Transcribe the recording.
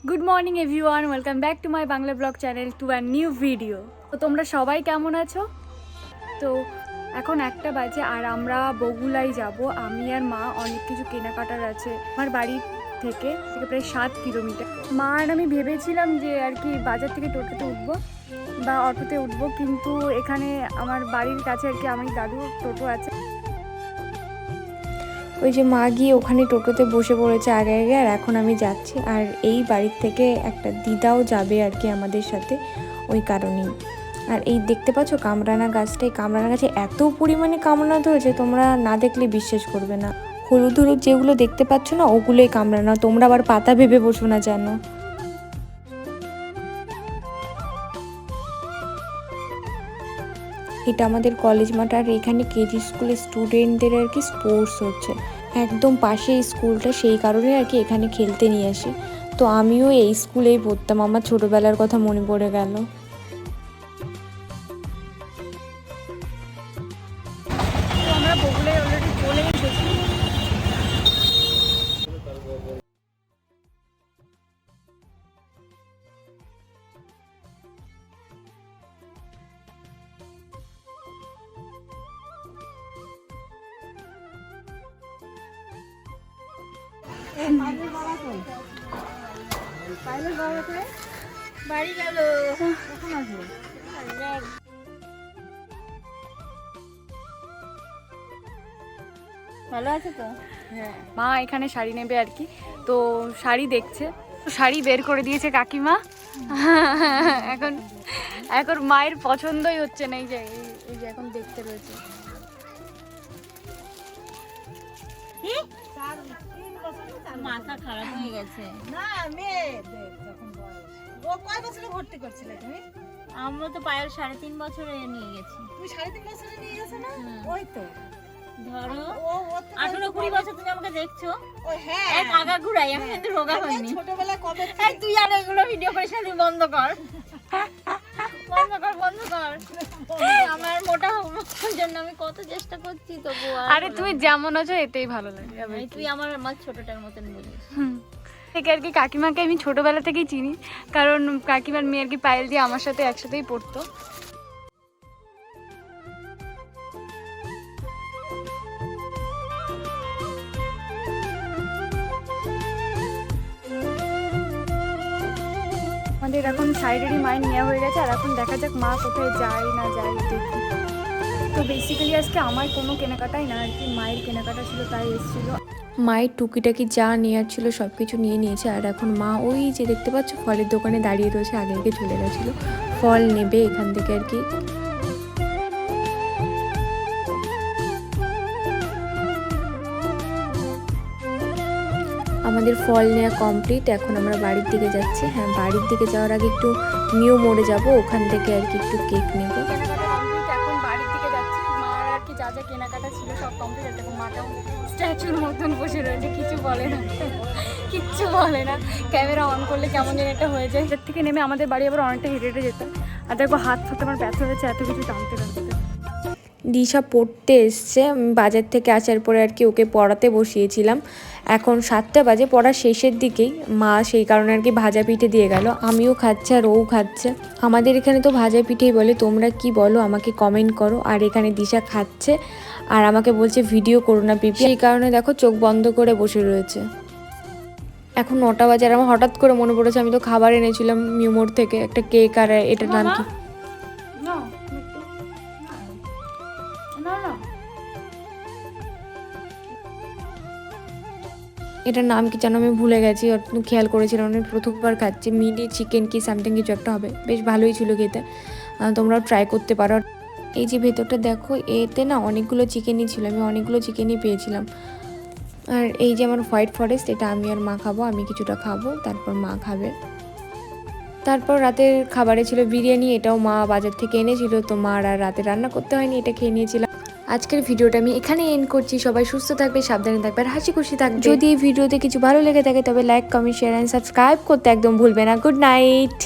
Good morning everyone, welcome back to my Bangla blog channel to a new video. তো তোমরা সবাই কেমন আছো? তো এখন 1টা বাজে আর আমরা বগুলাই যাব। আমি আর মা অনেক কিছু কেনাকাটার আছে আমার বাড়ি থেকে প্রায় 7 কিলোমিটার। মা আর আমি ভেবেছিলাম যে আর কি বাজার থেকে টোটোতে উঠবো বা অটোতে উঠবো, কিন্তু এখানে আমার বাড়ির কাছে আর কি আমার দাদুর টোটো আছে। ওই যে মা গিয়ে ওখানে টোটোতে বসে পড়েছে আগে আগে, আর এখন আমি যাচ্ছি। আর এই বাড়ির থেকে একটা দিদাও যাবে আর কি আমাদের সাথে, ওই কারণেই। আর এই দেখতে পাচ্ছ কামরানা গাছটা, এই কামরানা গাছে এত পরিমাণে কামরানা ধরেছে তোমরা না দেখলে বিশ্বাস করবে না। হলুদ হলুদ যেগুলো দেখতে পাচ্ছ না, ওগুলোই কামরানা, তোমরা আবার পাতা ভেবে বসো না যেন। এটা আমাদের কলেজ মাঠ, আর এখানে কেজি স্কুলের স্টুডেন্টদের আর কি স্পোর্টস হচ্ছে একদম পাশে স্কুলটা, সেই কারণে আর কি এখানে খেলতে নিয়ে আসে। তো আমিও এই স্কুলেই পড়তাম, আমার ছোটোবেলার কথা মনে পড়ে গেল। তো আমরা বগুলাই অলরেডি চলে এসেছি। বাড়ি গেল, কখন আসবো? ভালো আছে তো? হ্যাঁ, মা এখানে শাড়ি নেবে আর কি, তো শাড়ি দেখছে। শাড়ি বের করে দিয়েছে কাকিমা। এখন এখন মায়ের পছন্দই হচ্ছে না। এই যে এখন দেখতে রয়েছে। মাথা খারাপ হয়ে গেছে। না মেয়ে যখন বয়স ও কয় বছরে ভর্তি করছিলে তুমি? আমরা তো পায়ের 3.5 বছরে নিয়ে গেছি। তুমি 3.5 বছরে নিয়ে গেছো না? ওই তো ধরো ও 18-20 বছর তুমি আমাকে দেখছো। ও হ্যাঁ এক আগা ঘুরাই, আমি কিন্তু রোগা হইনি। ছোটবেলা কবে এই তুই আর এগুলো ভিডিও করিস না, তুই বন্ধ কর। বন্ধ কর। আমার মোটা হওয়ার জন্য আমি কত চেষ্টা করছি, তবু আরে তুমি যেমন আছো এতেই ভালো লাগে। তুই আমার ছোটটার মতন বলিস। থেকে আর কি কাকিমাকে আমি ছোটবেলা থেকেই চিনি, কারণ কাকিমার মেয়ে আর কি পায়েল দিয়ে আমার সাথে একসাথেই পড়তো। আমাদের এখন সাইডেরই মাইন্ড নেওয়া হয়ে গেছে, আর এখন দেখা যাক মা কোথায় যায় না যায় দেখি। তো বেসিক্যালি আজকে আমার কোনো কেনাকাটাই না আর কি, মায়ের কেনাকাটা ছিল তাই এসেছিলো। মায়ের টুকিটাকি যা নেওয়ার ছিল সব কিছু নিয়ে নিয়েছে, আর এখন মা ওই যে দেখতে পাচ্ছ ফলের দোকানে দাঁড়িয়ে রয়েছে, আগে আগে চলে গেছিলো ফল নেবে এখান থেকে আর কি। আমাদের ফল নেওয়া কমপ্লিট, এখন আমরা বাড়ির দিকে যাচ্ছি। হ্যাঁ, বাড়ির দিকে যাওয়ার আগে একটু নিউ মোড়ে যাব, ওখান থেকে আর কি একটু কেক নেব। কেনাকাটা কমপ্লিট, এখন বাড়ির দিকে যাচ্ছি। মার আর কি যা যা কেনাকাটা ছিল সব কমপ্লিট। আর দেখো মাটাও স্ট্যাচুর মতন বসে রয়েছে, কিছু বলে না, কিচ্ছু বলে না। ক্যামেরা অন করলে কেমন যেন একটা হয়ে যায়। এর থেকে নেমে আমাদের বাড়ি আবার অনেকটা হেঁটে হেঁটে যেতাম। আর দেখো হাত ফাতে আমার ব্যথা হয়েছে এত কিছু টানতে টানতে। দিশা পড়তে এসছে, বাজার থেকে আসার পরে আর কি ওকে পড়াতে বসিয়েছিলাম। এখন 7টা বাজে, পড়ার শেষের দিকেই মা সেই কারণে আর কি ভাজা পিঠে দিয়ে গেল। আমিও খাচ্ছি আর ও খাচ্ছে। আমাদের এখানে তো ভাজা পিঠেই বলে, তোমরা কি বলো আমাকে কমেন্ট করো। আর এখানে দিশা খাচ্ছে আর আমাকে বলছে ভিডিও করো না পিপি, সেই কারণে দেখো চোখ বন্ধ করে বসে রয়েছে। এখন 9টা বাজে, আর আমার হঠাৎ করে মনে পড়েছে আমি তো খাবার এনেছিলাম নিউ মোড় থেকে, একটা কেক আর এটার নাম কি, এটার নাম কি যেন আমি ভুলে গেছি, খেয়াল করেছিলাম আমি প্রথমবার খাচ্ছি। মিনি চিকেন কি সামথিং কিছু একটা হবে, বেশ ভালোই ছিল খেতে, তোমরাও ট্রাই করতে পারো। এই যে ভেতরটা দেখো, এতে না অনেকগুলো চিকেনই ছিল, আমি অনেকগুলো চিকেনই পেয়েছিলাম। আর এই যে আমার হোয়াইট ফরেস্ট, এটা আমি আর মা খাবো, আমি কিছুটা খাবো, তারপর মা খাবে। তারপর রাতের খাবারে ছিল বিরিয়ানি, এটাও মা বাজার থেকে এনেছিল, তো মা আর রাতে রান্না করতে হয়নি, এটা খেয়ে নিয়েছিলাম। আজকের ভিডিওটা আমি এখানে এন্ড করছি। সবাই সুস্থ থাকবে, সাবধানে থাকবে আর হাসি খুশি থাকবে। যদি এই ভিডিওতে কিছু ভালো লেগে থাকে তবে like, comment, share and subscribe করতে একদম ভুলবে না। Good night.